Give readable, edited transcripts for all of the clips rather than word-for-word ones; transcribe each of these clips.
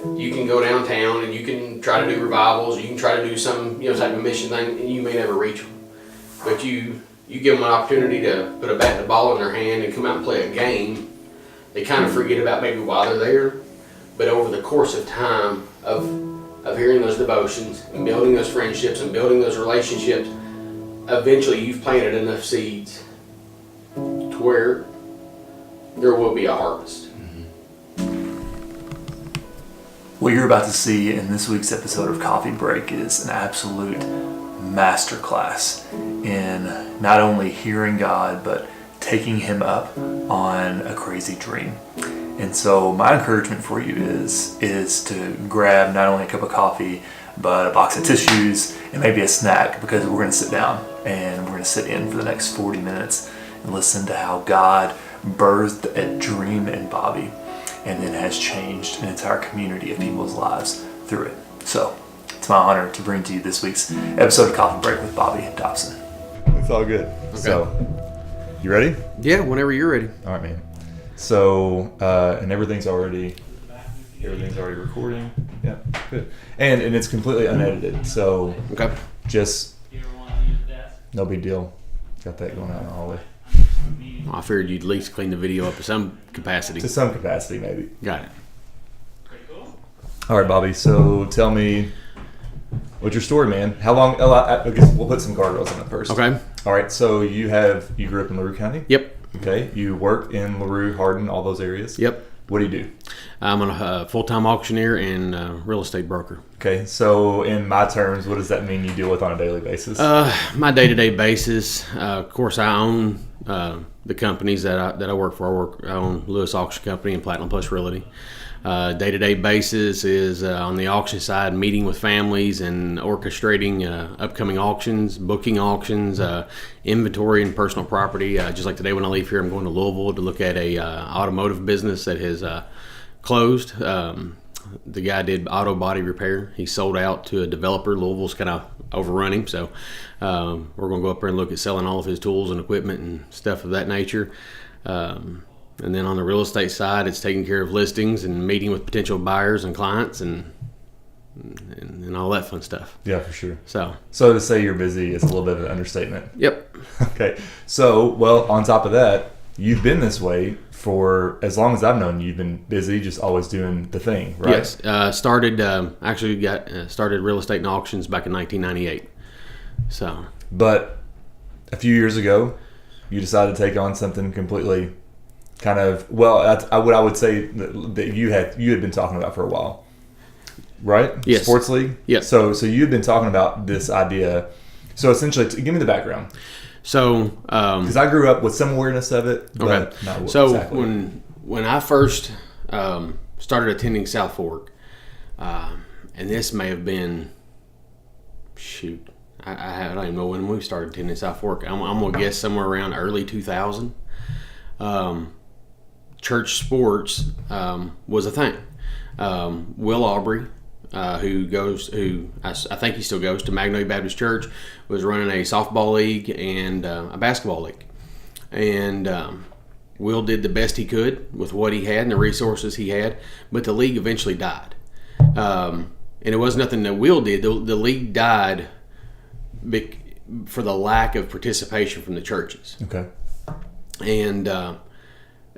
You can go downtown and you can try to do revivals. You can try to do some type of mission thing, and you may never reach them. But you give them an opportunity to put a bat and a ball in their hand and come out and play a game. They kind of forget about maybe why they're there. But over the course of time of hearing those devotions and building those friendships and building those relationships, eventually you've planted enough seeds to where there will be a harvest. What you're about to see in this week's episode of Coffee Break is an absolute masterclass in not only hearing God, but taking Him up on a crazy dream. And so my encouragement for you is to grab not only a cup of coffee, but a box of tissues and maybe a snack, because we're going to sit down and we're going to sit in for the next 40 minutes and listen to how God birthed a dream in Bobby and then has changed an entire community of people's lives through it. So it's my honor to bring to you this week's episode of Coffee Break with Bobby and Dobson. It's all good. Okay. So, you ready? Yeah, whenever you're ready. All right, man. So, and everything's already recording. Yeah, good. And it's completely unedited. So, okay, just no big deal. Got that going out in the hallway. I figured you'd at least clean the video up to some capacity. To some capacity, maybe. Got it. All right, Bobby. So, tell me, what's your story, man? How long? I guess we'll put some guardrails on it first. Okay. All right. So, you grew up in LaRue County? Yep. Okay, you work in LaRue, Hardin, all those areas? Yep. What do you do? I'm a full-time auctioneer and real estate broker. Okay, so in my terms, what does that mean you deal with on a daily basis? My day-to-day basis, of course, I own the companies that I work for. I own Lewis Auction Company and Platinum Plus Realty. Day-to-day basis is on the auction side, meeting with families and orchestrating upcoming auctions, booking auctions, inventory and personal property. Just like today when I leave here, I'm going to Louisville to look at a automotive business that has closed. The guy did auto body repair. He sold out to a developer. Louisville's kind of overrun him, so we're going to go up there and look at selling all of his tools and equipment and stuff of that nature. And then on the real estate side, it's taking care of listings and meeting with potential buyers and clients and all that fun stuff. Yeah, for sure. So to say you're busy is a little bit of an understatement. Yep. Okay. So, well, on top of that, you've been this way for as long as I've known you. You've been busy, just always doing the thing, right? Yes. Started real estate and auctions back in 1998. So. But a few years ago, you decided to take on something completely kind of, well, that's what I would say that you had been talking about for a while, right? Yes. Sports league? Yes. So you've been talking about this idea. So essentially, give me the background. So, because I grew up with some awareness of it, but okay. not so exactly. when I first started attending South Fork, and this may have been, I don't even know when we started attending South Fork. I'm gonna guess somewhere around early 2000. Church sports was a thing. Will Aubrey, who I think he still goes to Magnolia Baptist Church, was running a softball league and a basketball league. And Will did the best he could with what he had and the resources he had, but the league eventually died. And it was nothing that Will did. The league died for the lack of participation from the churches. Okay.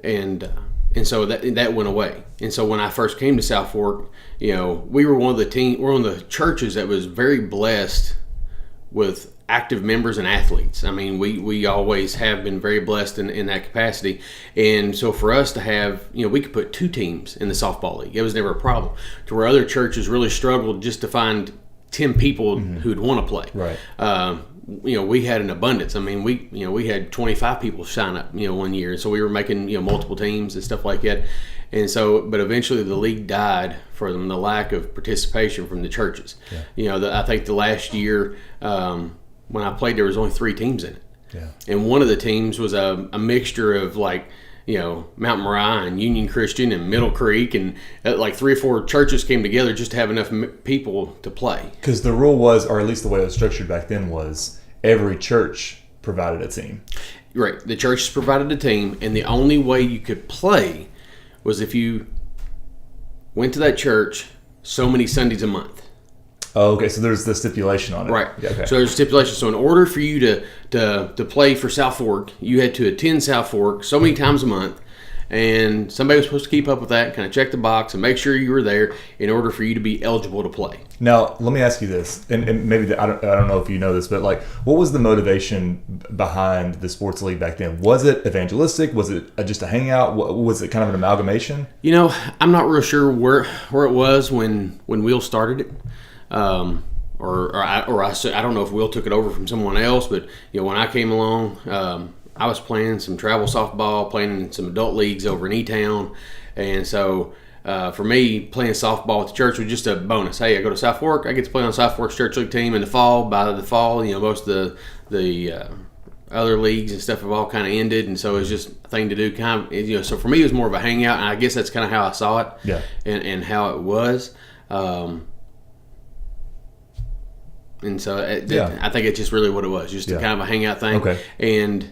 And so that went away. And so when I first came to South Fork, we were one of the churches that was very blessed with active members and athletes. I mean, we always have been very blessed in that capacity. And so for us to have, we could put 2 teams in the softball league. It was never a problem. To where other churches really struggled just to find 10 people who'd want to play. Right. We had an abundance. I mean, we had 25 people sign up, one year. And so we were making, multiple teams and stuff like that. And so, but eventually the league died for the lack of participation from the churches. Yeah. I think the last year when I played, there was only 3 teams in it. Yeah. And one of the teams was a mixture of Mount Moriah and Union Christian and Middle Creek, and 3 or 4 churches came together just to have enough people to play. Because the rule was, or at least the way it was structured back then, was every church provided a team. Right. The churches provided a team, and the only way you could play was if you went to that church so many Sundays a month. Oh, okay. So there's the stipulation on it. Right. Yeah, okay. So there's a stipulation. So in order for you to play for South Fork, you had to attend South Fork so many times a month. And somebody was supposed to keep up with that, kind of check the box and make sure you were there in order for you to be eligible to play. Now, let me ask you this, and maybe I don't know if you know this, but like, what was the motivation behind the sports league back then? Was it evangelistic? Was it just a hangout? Was it kind of an amalgamation? You know, I'm not real sure where it was when Will started it. I don't know if Will took it over from someone else, but you know, when I came along, I was playing some travel softball, playing in some adult leagues over in E-Town, and so for me, playing softball at the church was just a bonus. Hey, I go to South Fork, I get to play on South Fork's church league team in the fall. By the fall, you know, most of the other leagues and stuff have all kind of ended, and so it was just a thing to do. Kind of, you know, so for me, it was more of a hangout, and I guess that's kind of how I saw it, yeah, and how it was. And so I think it's just really what it was, just a kind of a hangout thing. Okay. And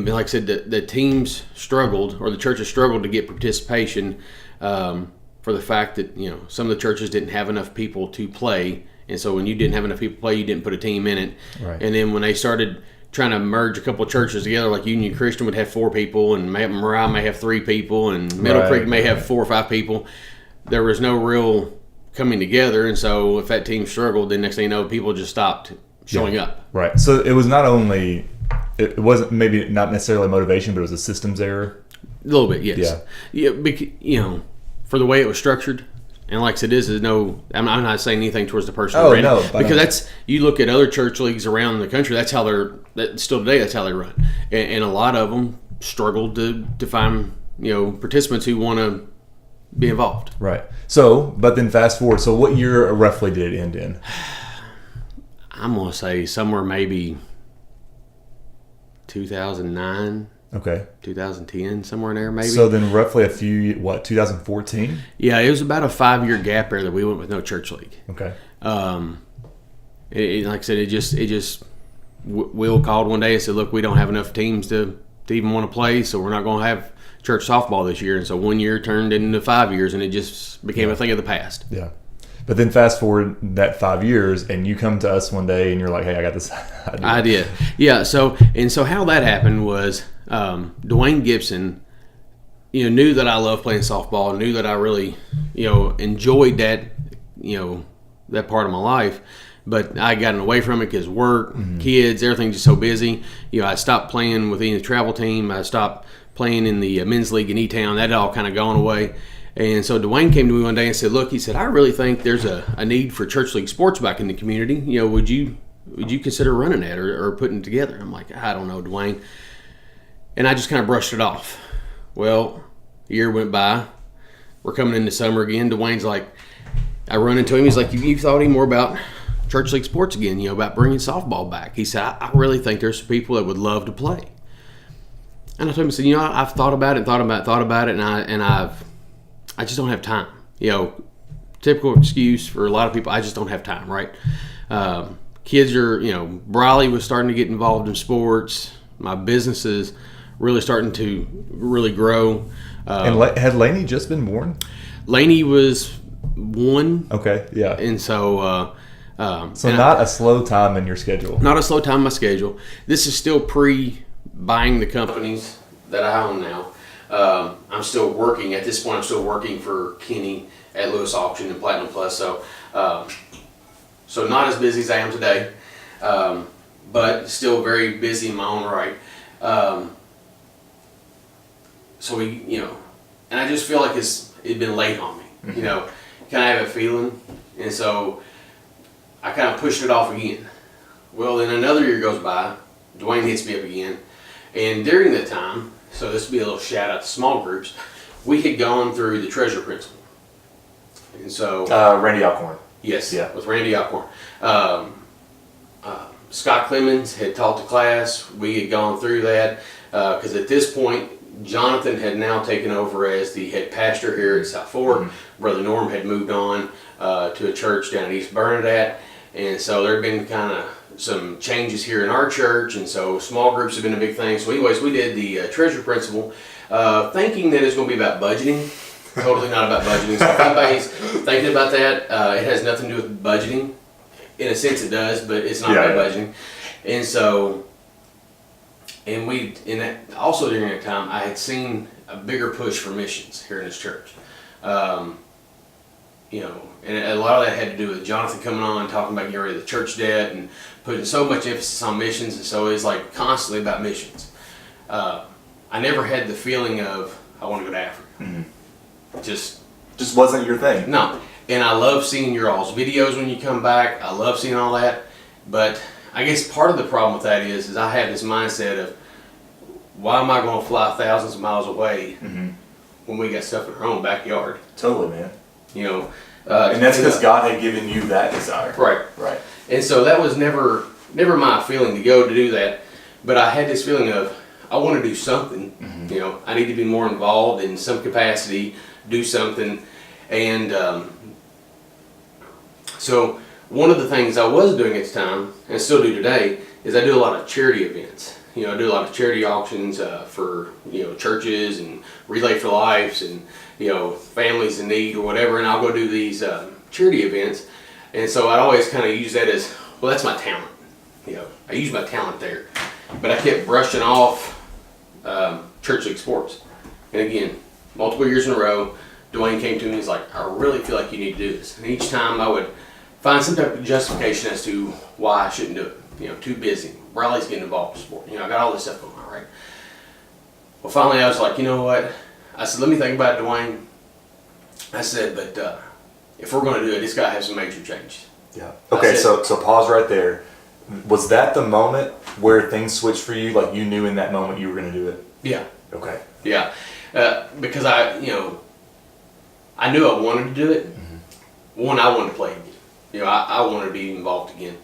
like I said, the teams struggled, or the churches struggled to get participation for the fact that, you know, some of the churches didn't have enough people to play. And so when you didn't have enough people to play, you didn't put a team in it. Right. And then when they started trying to merge a couple of churches together, like Union Christian would have 4 people, and Moriah may have 3 people, and Middle Creek may have 4 or 5 people, there was no real coming together, and so if that team struggled, then next thing you know, people just stopped showing up. Right. So it was not only, it wasn't maybe not necessarily motivation, but it was a systems error. A little bit, yes. Yeah. You know, for the way it was structured, and like I said, this is no. I'm not saying anything towards the person. Oh no, because that's, you look at other church leagues around the country. That's how still today. That's how they run, and a lot of them struggled to find, you know, participants who want to be involved. Right. So, but then fast forward. So, what year roughly did it end in? I'm gonna say somewhere maybe 2009. Okay. 2010, somewhere in there, maybe. So then, roughly 2014? Yeah, it was about a 5-year gap there that we went with no church league. Okay. Like I said, it just Will called one day and said, "Look, we don't have enough teams to even want to play, so we're not going to have church softball this year." And so 1 year turned into 5 years, and it just became a thing of the past. Yeah. But then fast forward that 5 years, and you come to us one day, and you're like, "Hey, I got this idea." Yeah. So how that happened was Dwayne Gibson, you know, knew that I loved playing softball, knew that I really, you know, enjoyed that, you know, that part of my life. But I gotten away from it because work, kids, everything's just so busy. You know, I stopped playing with the travel team. I stopped playing in the men's league in E-Town. That had all kind of gone away. And so Dwayne came to me one day and said, "Look," he said, "I really think there's a need for church league sports back in the community. You know, would you consider running that or putting it together?" I'm like, "I don't know, Dwayne." And I just kind of brushed it off. Well, a year went by. We're coming into summer again. Dwayne's like, I run into him. He's like, "You thought any more about church league sports again, you know, about bringing softball back?" He said, I really think there's some people that would love to play." And I told him, I said, "You know, I've thought about it, and I just don't have time." You know, typical excuse for a lot of people, I just don't have time, right? Kids are, you know, Briley was starting to get involved in sports. My business is really starting to really grow. And had Laney just been born? Laney was 1. Okay, yeah. And so... not a slow time in your schedule. Not a slow time in my schedule. This is still pre-buying the companies that I own now. I'm still working. At this point, I'm still working for Kenny at Lewis Auction and Platinum Plus. So not as busy as I am today, but still very busy in my own right. So we, you know, and I just feel like it'd been late on me. Mm-hmm. You know, kind of have a feeling, and so I kind of pushed it off again. Well, then another year goes by. Dwayne hits me up again, and during that time, so this would be a little shout out to small groups, we had gone through the treasure principle. And so Randy Alcorn. Yes, yeah, with Randy Alcorn. Scott Clemens had taught the class. We had gone through that because at this point, Jonathan had now taken over as the head pastor here at South Fork. Mm-hmm. Brother Norm had moved on to a church down in East Bernadette, and so there had been kind of some changes here in our church, and so small groups have been a big thing. So anyways, we did the treasure principle, thinking that it's going to be about budgeting. Totally not about budgeting. So if anybody's thinking about that, it has nothing to do with budgeting. In a sense, it does, but it's not about budgeting. And so, also during that time, I had seen a bigger push for missions here in this church. You know, and a lot of that had to do with Jonathan coming on and talking about getting rid of the church debt and putting so much emphasis on missions, and so it's like constantly about missions. I never had the feeling of I want to go to Africa. Mm-hmm. Just wasn't your thing. No, and I love seeing your all's videos when you come back. I love seeing all that, but I guess part of the problem with that is I have this mindset of why am I going to fly thousands of miles away when we got stuff in our own backyard? Totally, man. You know, and that's because God had given you that desire. Right. And so that was never my feeling to go to do that. But I had this feeling of I want to do something. You know, I need to be more involved in some capacity, do something. And so one of the things I was doing at the time, and still do today, is I do a lot of charity events. You know, I do a lot of charity auctions for, you know, churches and Relay for Lives and, you know, families in need or whatever, and I'll go do these charity events. And so I always kind of use that as, well, that's my talent. You know, I use my talent there. But I kept brushing off church league sports. And again, multiple years in a row, Dwayne came to me and he's like, I really feel like you need to do this. And each time I would find some type of justification as to why I shouldn't do it. You know, too busy. Riley's getting involved in sport. You know, I got all this stuff going on, right? Well, finally I was like, you know what? I said, let me think about it, Dwayne. I said, but if we're going to do it, it's got to have some major changes. Yeah. Okay, so pause right there. Was that the moment where things switched for you? Like you knew in that moment you were going to do it? Yeah. Okay. Yeah. Because I knew I wanted to do it. One, I wanted to play again. You know, I wanted to be involved again.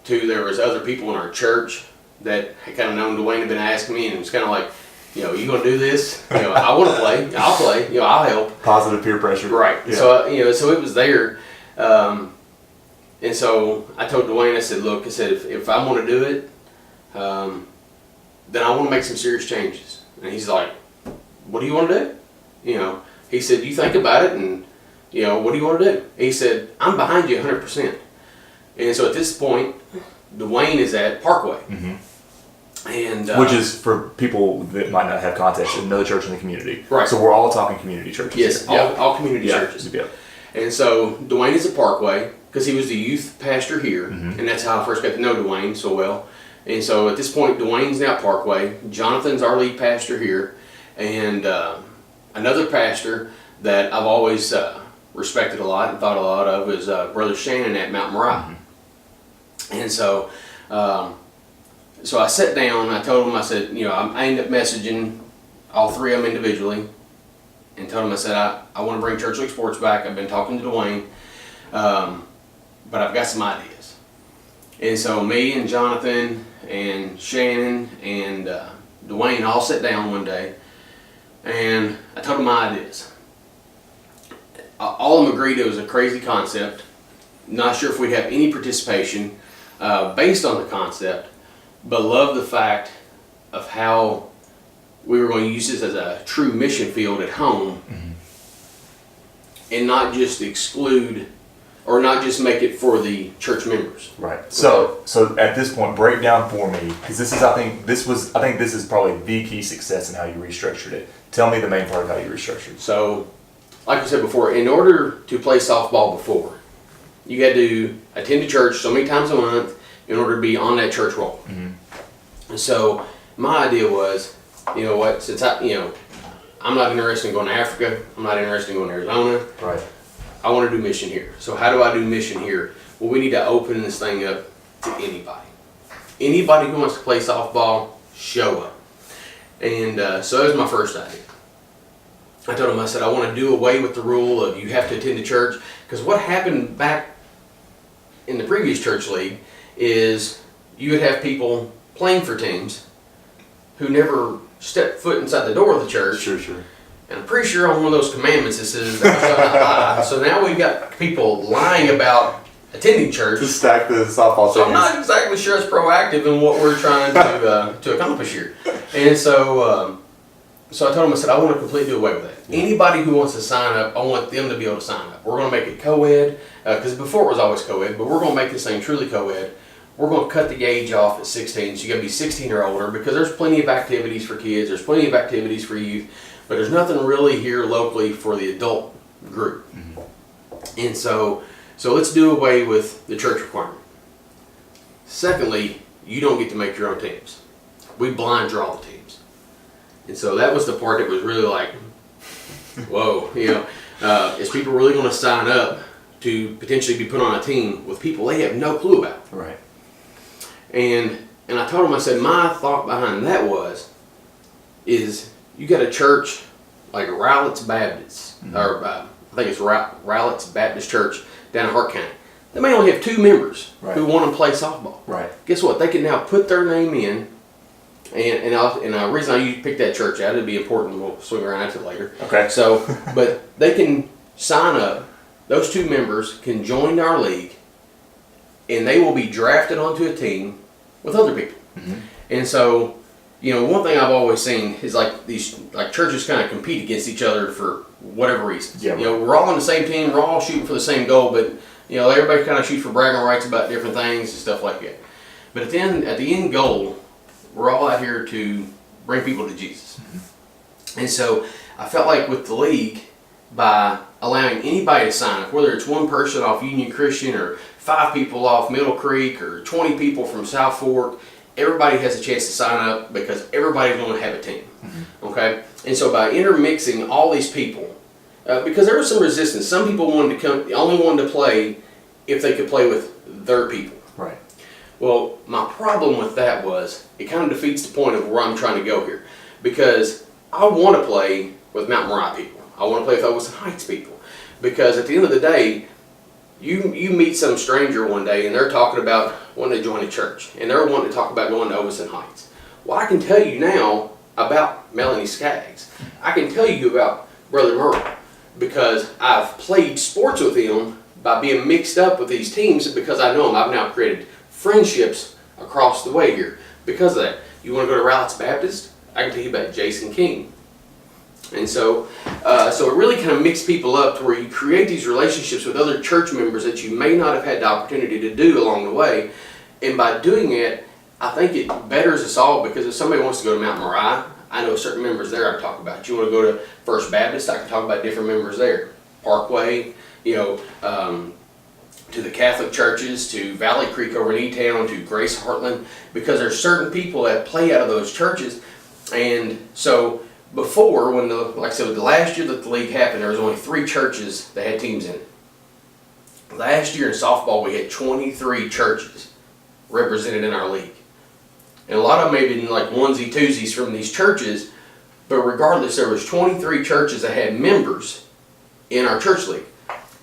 Two, there was other people in our church that had kind of known Dwayne, had been asking me, and it was kind of like, you know, you gonna do this? You know, I want to play. I'll play. You know, I'll help. Positive peer pressure. Right. Yeah. So you know, so it was there, and so I told Dwayne, I said, look, I said, if I want to do it, then I want to make some serious changes. And he's like, what do you want to do? You know, he said, you think about it, and you know, what do you want to do? He said, I'm behind you 100%. And so at this point, Dwayne is at Parkway. And which is, for people that might not have context, another church in the community. Right. So we're all talking community churches. Yes, all community churches. Yeah. And so Dwayne is at Parkway because he was the youth pastor here, and that's how I first got to know Dwayne so well. And so at this point, Dwayne's now at Parkway. Jonathan's our lead pastor here, and another pastor that I've always respected a lot and thought a lot of is Brother Shannon at Mount Moriah. And so, so I sat down. I told him. I said, you know, I ended up messaging all three of them individually, and told them, I said, I want to bring Church League Sports back. I've been talking to Dwayne, but I've got some ideas. And so me and Jonathan and Shannon and Dwayne all sat down one day, and I told them my ideas. All of them agreed it was a crazy concept. Not sure if we'd have any participation based on the concept, but love the fact of how we were going to use this as a true mission field at home, and not just exclude or not just make it for the church members. Right. So at this point, break down for me, because I think this is probably the key success in how you restructured it. Tell me the main part of how you restructured. So, like I said before, in order to play softball before, you had to attend a church so many times a month in order to be on that church roll. And so my idea was, you know what, since I'm not interested in going to Africa, I'm not interested in going to Arizona. Right. I want to do mission here. So how do I do mission here? Well, we need to open this thing up to anybody. Anybody who wants to play softball, show up. And so that was my first idea. I told him, I said, I want to do away with the rule of you have to attend a church. Because what happened back in the previous church league is you would have people playing for teams who never stepped foot inside the door of the church. Sure. And I'm pretty sure on one of those commandments it says, thou shalt not lie. So now we've got people lying about attending church. To stack the softball. So I'm not exactly sure it's proactive in what we're trying to accomplish here. And so So I told them, I said, I want to completely do away with that. Anybody who wants to sign up, I want them to be able to sign up. We're going to make it co-ed, because before it was always co-ed, but we're going to make this thing truly co-ed. We're going to cut the age off at 16, so you got to be 16 or older, because there's plenty of activities for kids, there's plenty of activities for youth, but there's nothing really here locally for the adult group. And so let's do away with the church requirement. Secondly, you don't get to make your own teams. We blind draw the teams. And so that was the part that was really like, whoa, is people really going to sign up to potentially be put on a team with people they have no clue about? Right. And I told him, I said, my thought behind that is you got a church like Rowlett's Baptist, or I think it's Rowlett's Baptist Church down in Hart County. They may only have 2 members who want to play softball. Right. Guess what? They can now put their name in. And the reason I picked that church out, it'd be important, we'll swing around into it later. Okay. So, but they can sign up, those 2 members can join our league, and they will be drafted onto a team with other people. And so, one thing I've always seen is like these churches kind of compete against each other for whatever reasons. Yeah. We're all on the same team, we're all shooting for the same goal, but everybody kind of shoots for bragging rights about different things and stuff like that. But at the end goal, we're all out here to bring people to Jesus. And so I felt like with the league, by allowing anybody to sign up, whether it's 1 person off Union Christian or 5 people off Middle Creek or 20 people from South Fork, everybody has a chance to sign up because everybody's going to have a team. Okay? And so by intermixing all these people, because there was some resistance. Some people only wanted to play if they could play with their people. Right. Well, my problem with that was it kind of defeats the point of where I'm trying to go here, because I want to play with Mount Moriah people. I want to play with Overson Heights people, because at the end of the day, you meet some stranger one day and they're talking about wanting to join a church, and they're wanting to talk about going to Overson Heights. Well, I can tell you now about Melanie Skaggs. I can tell you about Brother Murray, because I've played sports with him by being mixed up with these teams, because I know him. I've now created friendships across the way here because of that. You want to go to Rowlett's Baptist? I can tell you about Jason King. And so it really kind of mixed people up to where you create these relationships with other church members that you may not have had the opportunity to do along the way. And by doing it, I think it betters us all, because if somebody wants to go to Mount Moriah, I know certain members there I can talk about. You want to go to First Baptist, I can talk about different members there. Parkway, to the Catholic churches, to Valley Creek over in E-Town, to Grace Heartland, because there's certain people that play out of those churches. And so before, like I said, the last year that the league happened, there was only 3 churches that had teams in it. Last year in softball, we had 23 churches represented in our league. And a lot of them may have been like onesie twosies from these churches, but regardless, there was 23 churches that had members in our church league.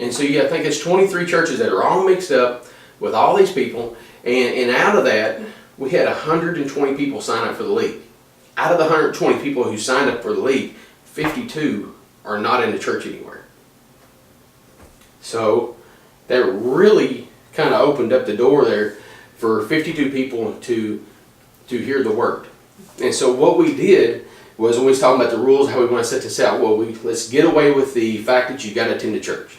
And so I think it's 23 churches that are all mixed up with all these people, and out of that, we had 120 people sign up for the league. Out of the 120 people who signed up for the league, 52 are not in the church anywhere. So that really kind of opened up the door there for 52 people to hear the word. And so what we did was, when we was talking about the rules, how we want to set this out, let's get away with the fact that you got to attend the church.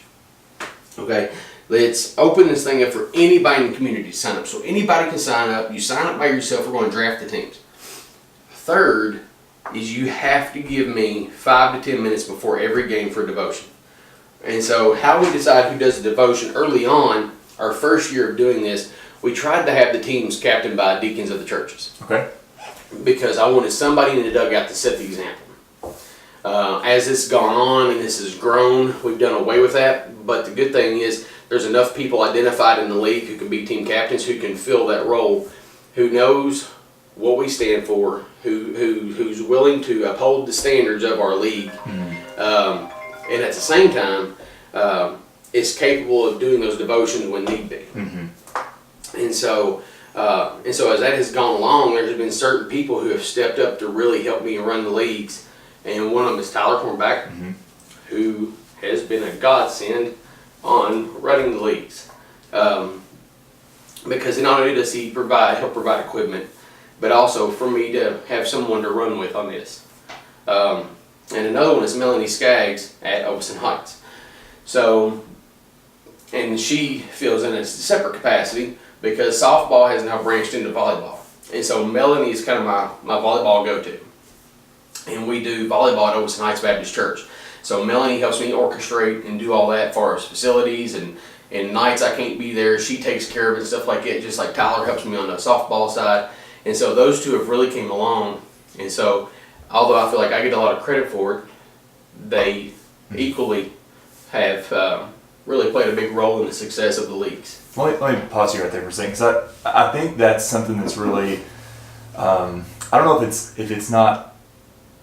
Okay, let's open this thing up for anybody in the community to sign up. So anybody can sign up. You sign up by yourself. We're going to draft the teams. Third is you have to give me 5 to 10 minutes before every game for devotion. And so how we decide who does the devotion early on, our first year of doing this, we tried to have the teams captained by deacons of the churches. Okay. Because I wanted somebody in the dugout to set the example. As it's gone on and this has grown, we've done away with that. But the good thing is there's enough people identified in the league who can be team captains, who can fill that role, who knows what we stand for, who's willing to uphold the standards of our league, and at the same time is capable of doing those devotions when need be. And so as that has gone along, there's been certain people who have stepped up to really help me run the leagues. And one of them is Tyler Cornback, who has been a godsend on running the leagues. Because not only does he help provide equipment, but also for me to have someone to run with on this. and another one is Melanie Skaggs at Dobson Heights. So, and she feels in a separate capacity because softball has now branched into volleyball. And so Melanie is kind of my volleyball go-to. And we do volleyball at Dobson Heights Baptist Church. So Melanie helps me orchestrate and do all that as far as facilities and nights I can't be there. She takes care of it and stuff like that, just like Tyler helps me on the softball side. And so those two have really came along. And so although I feel like I get a lot of credit for it, they equally have really played a big role in the success of the leagues. Let me pause you right there for a second, because I think that's something that's really, I don't know if it's not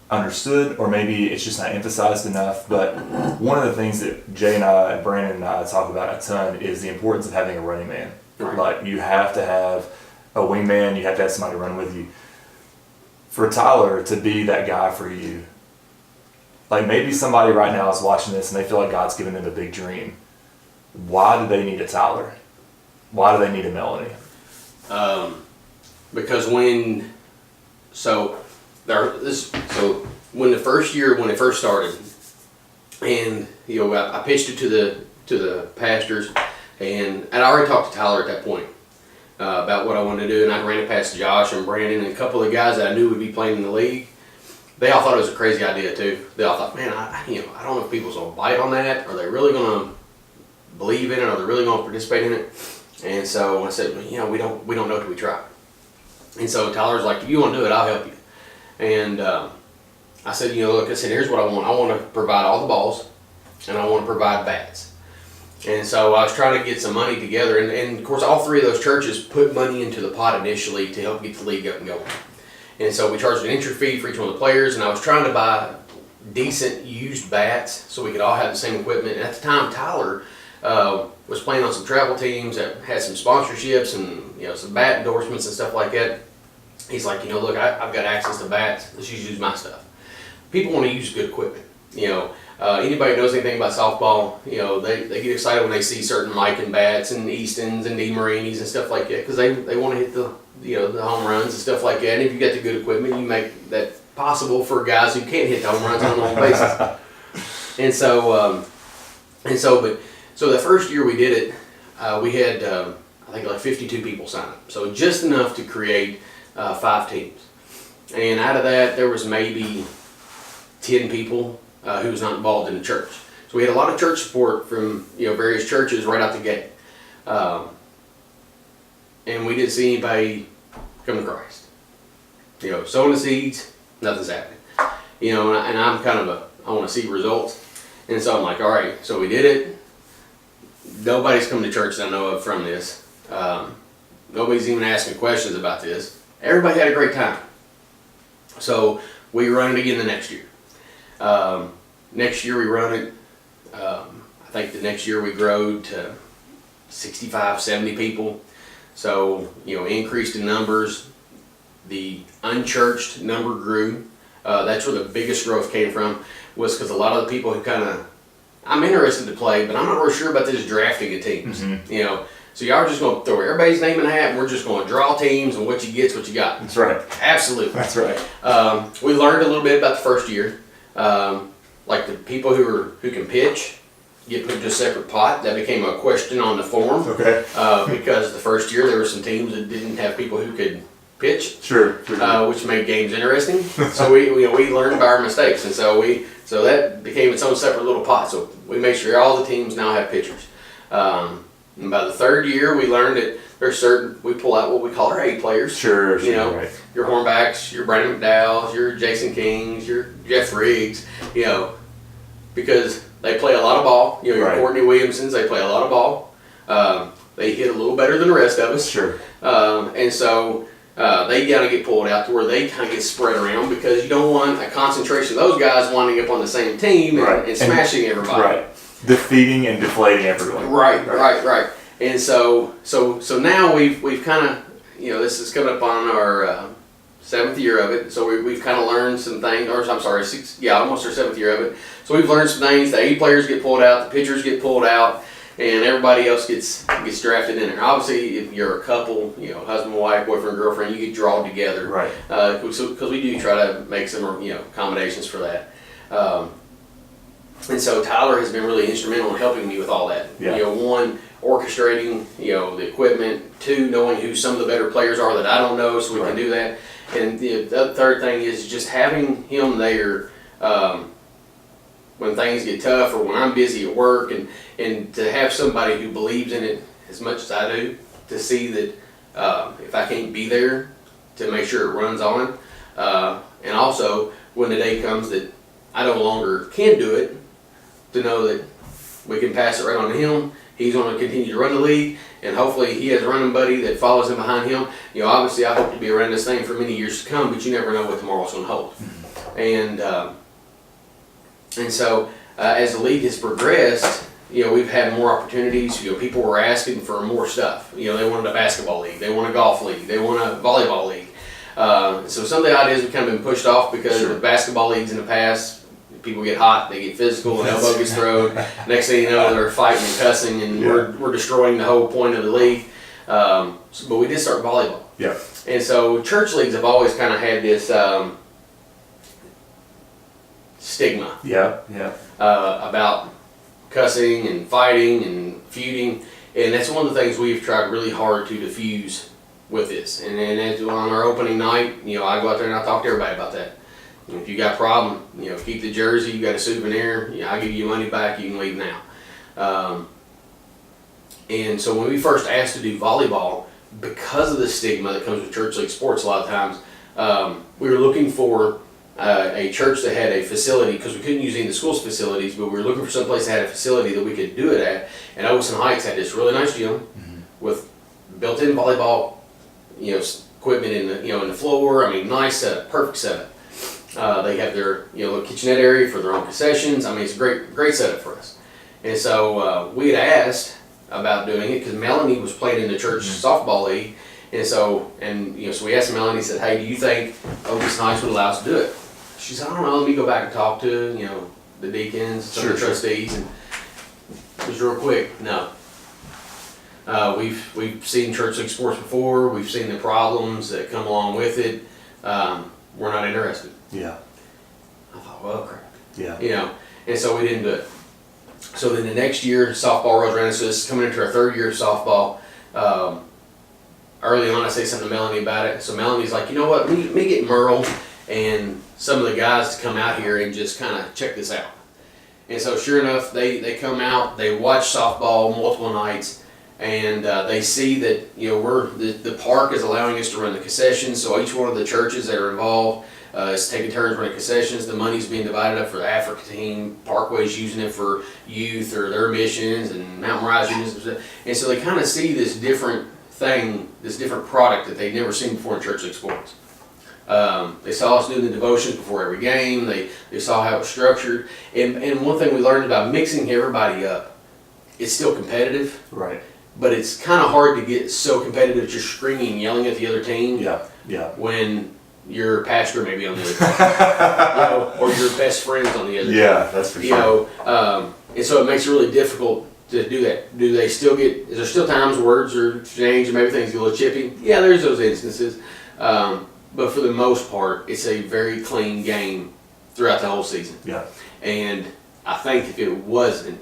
understood or maybe it's just not emphasized enough, but one of the things that Jay and I and Brandon and I talk about a ton is the importance of having a running man. Right. Like, you have to have a wingman, you have to have somebody to run with you. For Tyler to be that guy for you, like maybe somebody right now is watching this and they feel like God's given them a big dream. Why do they need a Tyler? Why do they need a Melanie? Because when the first year when it first started, and I pitched it to the pastors, and I'd already talked to Tyler at that point about what I wanted to do, and I ran it past Josh and Brandon and a couple of guys that I knew would be playing in the league. They all thought it was a crazy idea too. They all thought, man, I don't know if people's gonna bite on that. Are they really gonna believe in it? Are they really gonna participate in it? And so I said, we don't know till we try. And so Tyler's like, if you want to do it, I'll help you. And I said, look, here's what I want. I want to provide all the balls, and I want to provide bats. And so I was trying to get some money together, and of course all three of those churches put money into the pot initially to help get the league up and going. And so we charged an entry fee for each one of the players, and I was trying to buy decent used bats so we could all have the same equipment. And at the time, Tyler was playing on some travel teams that had some sponsorships and some bat endorsements and stuff like that. He's like, look, I've got access to bats. Let's just use my stuff. People want to use good equipment. Anybody who knows anything about softball, they get excited when they see certain Mikan bats and Eastons and DeMarinis and stuff like that because they want to hit the home runs and stuff like that. And if you got the good equipment, you make that possible for guys who can't hit the home runs on a normal basis. So the first year we did it, we had I think like 52 people sign up. So just enough to create 5 teams. And out of that, there was maybe 10 people who was not involved in the church. So we had a lot of church support from various churches right out the gate. And we didn't see anybody come to Christ. Sowing the seeds, nothing's happening. And I'm kind of I want to see results. And so I'm like, all right, so we did it. Nobody's come to church that I know of from this. Nobody's even asking questions about this. Everybody had a great time. So we run it again the next year. Next year we run it, I think the next year we grew to 65, 70 people. So, increased in numbers. The unchurched number grew. That's where the biggest growth came from, was because a lot of the people who I'm interested to play, but I'm not really sure about this drafting of teams. Mm-hmm. So y'all are just going to throw everybody's name in a hat, and we're just going to draw teams, and what you get's what you got. That's right. Absolutely. That's right. We learned a little bit about the first year. Like the people who can pitch get put into a separate pot. That became a question on the form. Okay. Because the first year there were some teams that didn't have people who could pitch. Sure. Which made games interesting. So we learned by our mistakes, and so that became its own separate little pot. So we made sure all the teams now have pitchers. And by the third year, we learned that we pull out what we call our A players. Sure. Right. Your Hornbacks, your Brandon McDowells, your Jason Kings, your Jeff Riggs, because they play a lot of ball. Your Right. Courtney Williamsons, they play a lot of ball. They hit a little better than the rest of us. Sure. And so they gotta get pulled out to where they kind of get spread around, because you don't want a concentration of those guys winding up on the same team and smashing everybody. Right. Defeating and deflating everyone. Right. And so now we've kind of, this is coming up on our 7th year of it. So we've kind of learned some things, or I'm sorry, almost our 7th year of it. So we've learned some things. The A players get pulled out, the pitchers get pulled out, and everybody else gets drafted in there. Obviously, if you're a couple, husband, wife, boyfriend, girlfriend, you get drawn together, Right. Because we do try to make some accommodations for that. And so Tyler has been really instrumental in helping me with all that. Yeah. One, orchestrating the equipment. Two, knowing who some of the better players are that I don't know, so we can do that. And the third thing is just having him there when things get tough or when I'm busy at work, and to have somebody who believes in it as much as I do, to see that if I can't be there, to make sure it runs on. And also, when the day comes that I no longer can do it, to know that we can pass it right on to him. He's going to continue to run the league, and hopefully he has a running buddy that follows him behind him. Obviously I hope to be around this thing for many years to come, but you never know what tomorrow's going to hold. And so as the league has progressed, we've had more opportunities. People were asking for more stuff. They wanted a basketball league, they want a golf league, they want a volleyball league. So some of the ideas have kind of been pushed off because of basketball leagues in the past. People get hot, they get physical, an elbow gets thrown. Next thing you know, they're fighting and cussing, and we're destroying the whole point of the league. But we did start volleyball. Yeah. And so church leagues have always kind of had this stigma. Yeah. About cussing and fighting and feuding, and that's one of the things we've tried really hard to diffuse with this. And then on our opening night, I go out there and I talk to everybody about that. If you got a problem, keep the jersey. You got a souvenir, I'll give you your money back. You can leave now. And so when we first asked to do volleyball, because of the stigma that comes with church league sports, a lot of times we were looking for a church that had a facility, because we couldn't use any of the school's facilities, but we were looking for some place that had a facility that we could do it at. And Dobson Heights had this really nice gym with built-in volleyball, equipment in the floor. I mean, nice setup, perfect setup. They have their little kitchenette area for their own concessions. I mean, it's a great setup for us. And so we had asked about doing it because Melanie was playing in the church softball league, and so we asked Melanie, said, "Hey, do you think Dobson Heights would allow us to do it?" She said, "I don't know. Let me go back and talk to the deacons, some of the trustees." And it was real quick. No. We've seen church league sports before. We've seen the problems that come along with it. We're not interested. Yeah. I thought, well, crap. Yeah. And so we didn't do it. So then the next year, softball rolls around. So this is coming into our third year of softball. Early on, I say something to Melanie about it. So Melanie's like, you know what, let me get Merle and some of the guys to come out here and just kind of check this out. And so sure enough, they come out, they watch softball multiple nights, and they see that the park is allowing us to run the concessions. So each one of the churches that are involved is taking turns running concessions. The money's being divided up for the Africa team. Parkway's using it for youth or their missions, and Mount Moriah's using it. And so they kind of see this different thing, this different product that they'd never seen before in church league sports. They saw us doing the devotions before every game. They saw how it was structured. And one thing we learned about mixing everybody up, it's still competitive. Right. But it's kind of hard to get so competitive that you're screaming and yelling at the other team. Yeah. When your pastor may be on the other team, or your best friends on the other team. Yeah, that's for sure. And so it makes it really difficult to do that. Is there still times words are changed and maybe things get a little chippy? Yeah, there's those instances. But for the most part, it's a very clean game throughout the whole season. Yeah. And I think if it wasn't,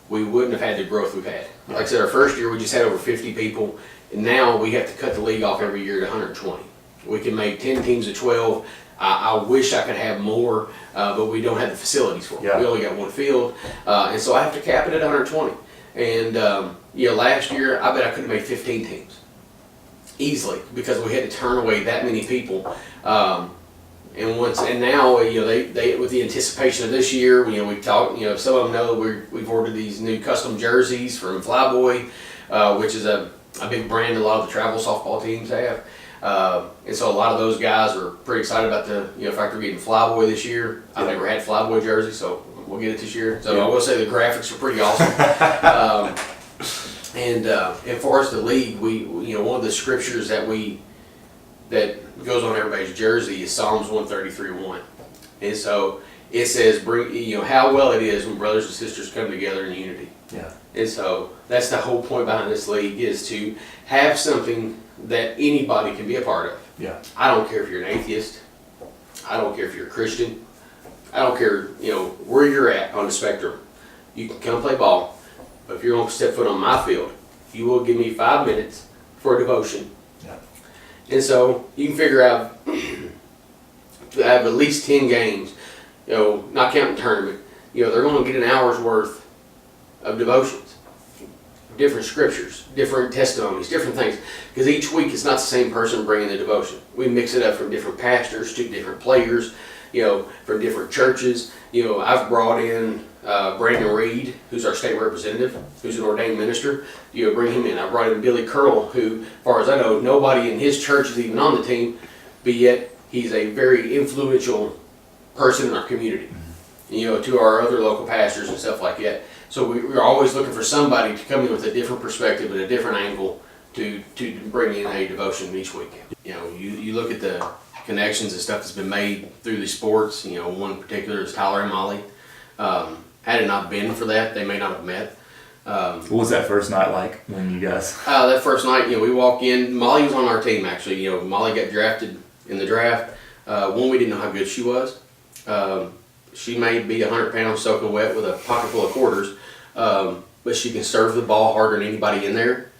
we wouldn't have had the growth we've had. Like I said, our first year we just had over 50 people, and now we have to cut the league off every year to 120. We can make 10 teams of 12. I wish I could have more, but we don't have the facilities for it. Yeah. We only got one field, and so I have to cap it at 120. And last year I bet I could have made 15 teams easily because we had to turn away that many people. And now they with the anticipation of this year, we talked. Some of them know we've ordered these new custom jerseys from Flyboy, which is a big brand a lot of the travel softball teams have. And so a lot of those guys are pretty excited about the fact they're getting Flyboy this year. I've never had Flyboy jersey, so we'll get it this year. So I will say the graphics are pretty awesome. And for us, the league, we one of the scriptures that goes on everybody's jersey is Psalms 133:1. And so it says, "Bring how well it is when brothers and sisters come together in unity." Yeah. And so that's the whole point behind this league, is to have something that anybody can be a part of. Yeah. I don't care if you're an atheist. I don't care if you're a Christian. I don't care, where you're at on the spectrum. You can come play ball, but if you're going to step foot on my field, you will give me 5 minutes for a devotion. Yeah. And so you can figure out to have at least 10 games, not counting tournament, they're going to get an hour's worth of devotions, different scriptures, different testimonies, different things. Because each week it's not the same person bringing the devotion. We mix it up from different pastors to different players, from different churches. I've brought in Brandon Reed, who's our state representative, who's an ordained minister. Bring him in. I brought in Billy Curl, who, as far as I know, nobody in his church is even on the team, but yet he's a very influential person in our community, to our other local pastors and stuff like that. So we're always looking for somebody to come in with a different perspective and a different angle to bring in a devotion each week. You look at the connections and stuff that's been made through these sports. One in particular is Tyler and Molly. Had it not been for that, they may not have met. What was that first night like when you guys? That first night, we walk in. Molly was on our team actually. Molly got drafted in the draft. We didn't know how good she was. She may be 100 pounds soaking wet with a pocket full of quarters, but she can serve the ball harder than anybody in there.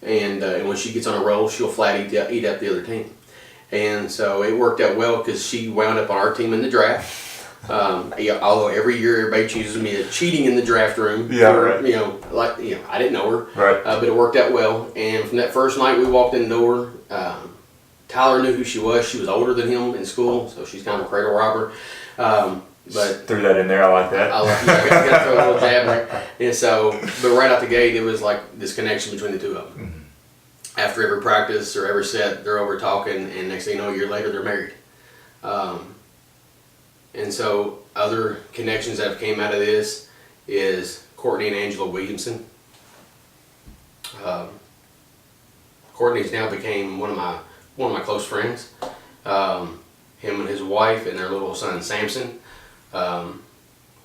And when she gets on a roll, she'll flat eat up the other team. And so it worked out well because she wound up on our team in the draft. Although every year everybody chooses me cheating in the draft room. Yeah, right. I didn't know her. Right. But it worked out well. And from that first night we walked in the door, Tyler knew who she was. She was older than him in school, so she's kind of a cradle robber. But Threw that in there. I like that. I got to throw a little jab there. And so, but right out the gate, it was like this connection between the two of them. Mm-hmm. After every practice or every set, they're over talking, and next thing you know, a year later, they're married. And so, other connections that have came out of this is Courtney and Angela Williamson. Courtney's now became one of my close friends. Him and his wife and their little son Samson.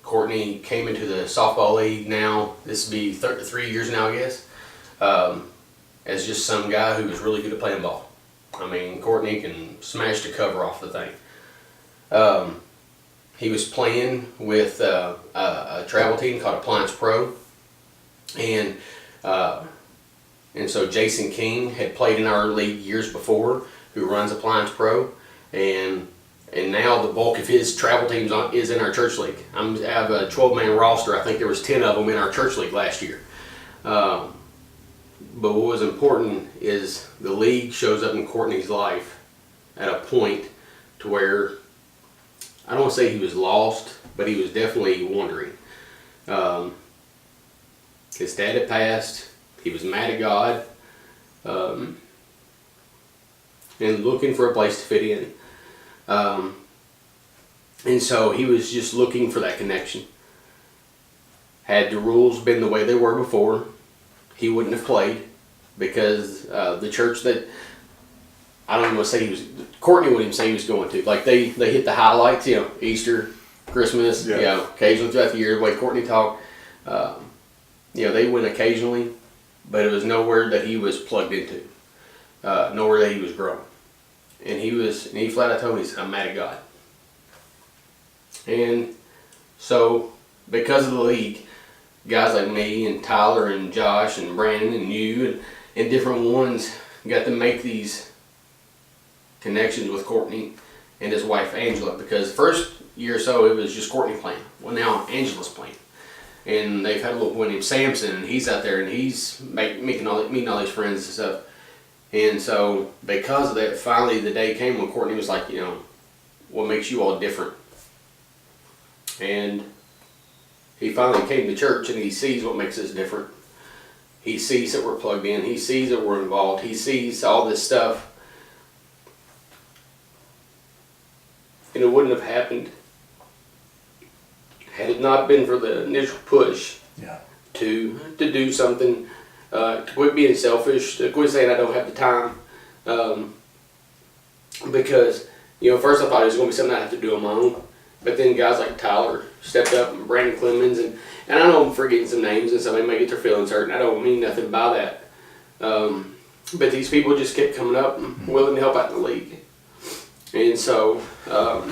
Courtney came into the softball league now. This would be 3 years now, I guess. As just some guy who was really good at playing ball. I mean, Courtney can smash the cover off the thing. He was playing with a travel team called Appliance Pro, and so Jason King had played in our league years before, who runs Appliance Pro, and now the bulk of his travel teams is in our church league. I have a 12-man roster. I think there was 10 of them in our church league last year. But what was important is the league shows up in Courtney's life at a point to where, I don't want to say he was lost, but he was definitely wondering. His dad had passed. He was mad at God. And looking for a place to fit in. And so he was just looking for that connection. Had the rules been the way they were before, he wouldn't have played, because the church that, I don't even want to say Courtney wouldn't even say he was going to. Like they hit the highlights, Easter, Christmas, occasionally throughout the year, the way Courtney talked. They went occasionally, but it was nowhere that he was plugged into, nowhere that he was growing. And he flat out told me, he said, I'm mad at God. And so, because of the league, guys like me and Tyler and Josh and Brandon and you and different ones got to make these connections with Courtney and his wife Angela, because the first year or so it was just Courtney playing. Well, now Angela's playing. And they've had a little boy named Samson, and he's out there and he's meeting all these friends and stuff. And so, because of that, finally the day came when Courtney was like, what makes you all different? And he finally came to church and he sees what makes us different. He sees that we're plugged in. He sees that we're involved. He sees all this stuff. And it wouldn't have happened had it not been for the initial push to do something. To quit being selfish, to quit saying I don't have the time, because first I thought it was going to be something I have to do on my own, But then guys like Tyler stepped up, and Brandon Clemens, and I know I'm forgetting some names, and somebody may get their feelings hurt, and I don't mean nothing by that. But these people just kept coming up and willing to help out in the league. And so the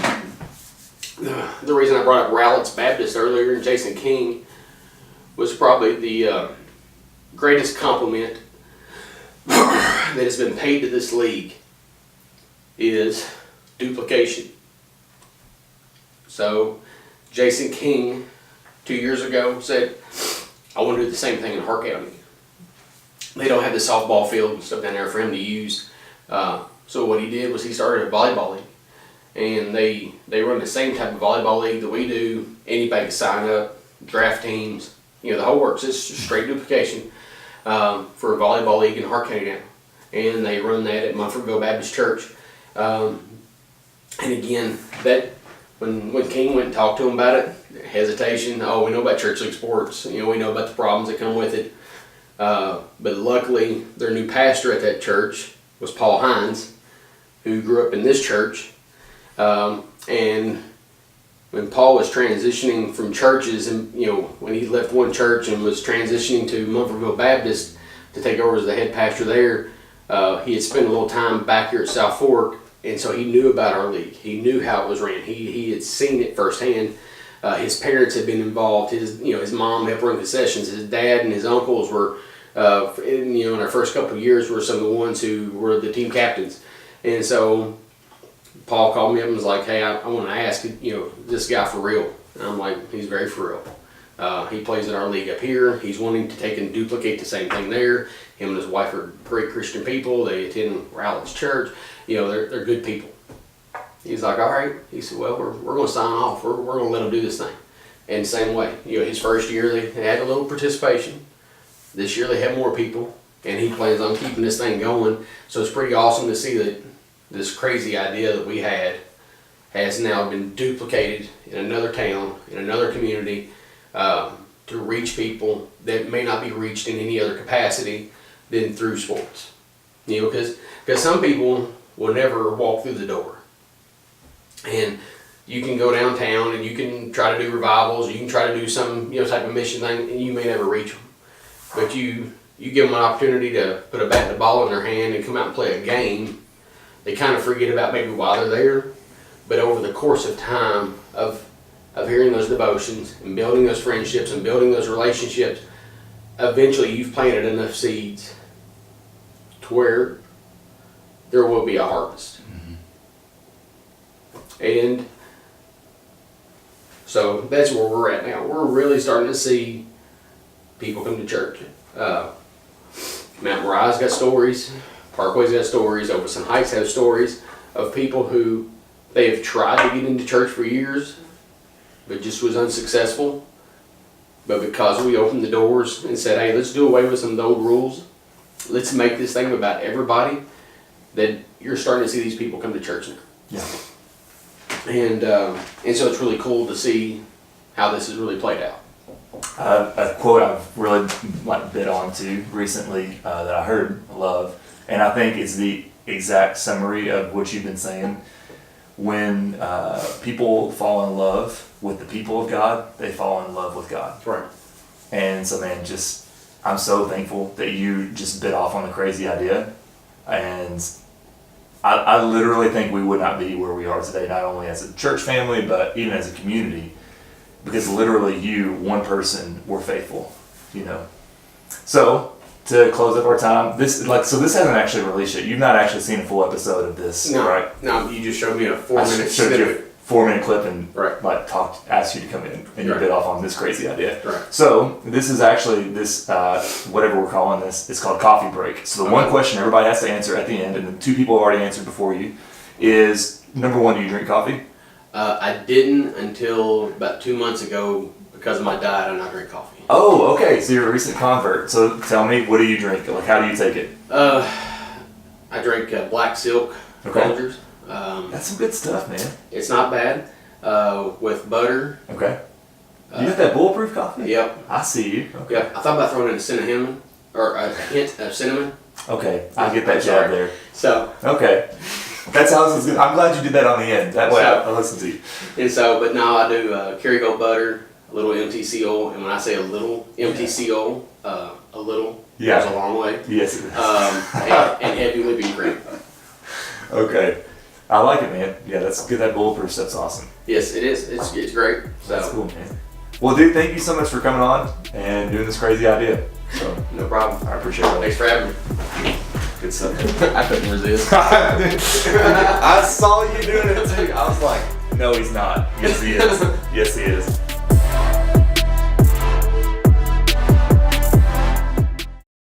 reason I brought up Rowlett's Baptist earlier and Jason King was probably the greatest compliment that has been paid to this league is duplication. So Jason King 2 years ago said, I want to do the same thing in Hart County. They don't have the softball field and stuff down there for him to use. So what he did was he started a volleyball league. And they run the same type of volleyball league that we do. Anybody can sign up, draft teams, the whole works. It's just straight duplication for a volleyball league in Hart County now. And they run that at Munfordville Baptist Church. And again, that when King went and talked to him about it, hesitation, we know about church league sports, we know about the problems that come with it. But luckily, their new pastor at that church was Paul Hines, who grew up in this church. And when Paul was transitioning from churches, and when he left one church and was transitioning to Munfordville Baptist to take over as the head pastor there, he had spent a little time back here at South Fork, and so he knew about our league. He knew how it was ran. He had seen it firsthand. His parents had been involved. His mom helped run concessions. His dad and his uncles were, in our first couple of years, were some of the ones who were the team captains. And so Paul called me up and was like, hey, I want to ask, this guy for real? And I'm like, he's very for real. He plays in our league up here. He's wanting to take and duplicate the same thing there. Him and his wife are great Christian people. They attend Rowlett's church. They're good people. He's like, all right. He said, well, we're going to sign off. We're going to let them do this thing. And same way, his first year they had a little participation. This year they have more people, and he plans on keeping this thing going. So it's pretty awesome to see that this crazy idea that we had has now been duplicated in another town, in another community, to reach people that may not be reached in any other capacity than through sports. Because some people will never walk through the door. And you can go downtown and you can try to do revivals, you can try to do some type of mission thing, and you may never reach them. But you give them an opportunity to put a bat and a ball in their hand and come out and play a game. They kind of forget about maybe why they're there, but over the course of time of hearing those devotions and building those friendships and building those relationships, eventually you've planted enough seeds to where there will be a harvest. And so that's where we're at now. We're really starting to see people come to church. Mount Moriah's got stories. Parkway's got stories. Overson Heights has stories of people who they have tried to get into church for years, but just was unsuccessful. But because we opened the doors and said, hey, let's do away with some of the old rules. Let's make this thing about everybody, that you're starting to see these people come to church now. Yeah. And so it's really cool to see how this has really played out. A quote I've really bit on to recently that I heard, love, and I think it's the exact summary of what you've been saying. When people fall in love with the people of God, they fall in love with God. Right. And so, man, I'm so thankful that you just bit off on the crazy idea. And I literally think we would not be where we are today, not only as a church family, but even as a community, because literally you, one person, were faithful, So, to close up our time, this hasn't actually released yet. You've not actually seen a full episode of this, right? No, you just showed me a 4 I minute showed you a 4-minute clip and right. asked you to come in, and you bit off on this crazy idea. Right. So this is actually whatever we're calling this. It's called coffee break. So the one question everybody has to answer at the end, and the two people have already answered before you, is number one: do you drink coffee? I didn't until about 2 months ago because of my diet. I don't drink coffee. Oh, okay. So you're a recent convert. So tell me, what do you drink? Like, how do you take it? I drink Black Silk Folgers. That's some good stuff, man. It's not bad. With butter. Okay. You got that bulletproof coffee? Yep. I see you. Okay. Yep. I thought about throwing in a cinnamon, or a hint of cinnamon. Okay, I get that jab there. So. Okay. That sounds good. I'm glad you did that on the end. That way So- I'll listen to you. And so, but now I do Kerrygold butter, a little MTC oil, and when I say a little MTC oil, a little Yeah. goes a long way. Yes, it is. And heavy whipping cream. Okay. I like it, man. Yeah, that's good. That bulletproof stuff's awesome. Yes, it is. It's great. So That's cool, man. Well, dude, thank you so much for coming on and doing this crazy idea. So, no problem. I appreciate it. Thanks for having me. Good stuff. I couldn't resist. I saw you doing it too. I was like, no, he's not. Yes, he is. Yes, he is.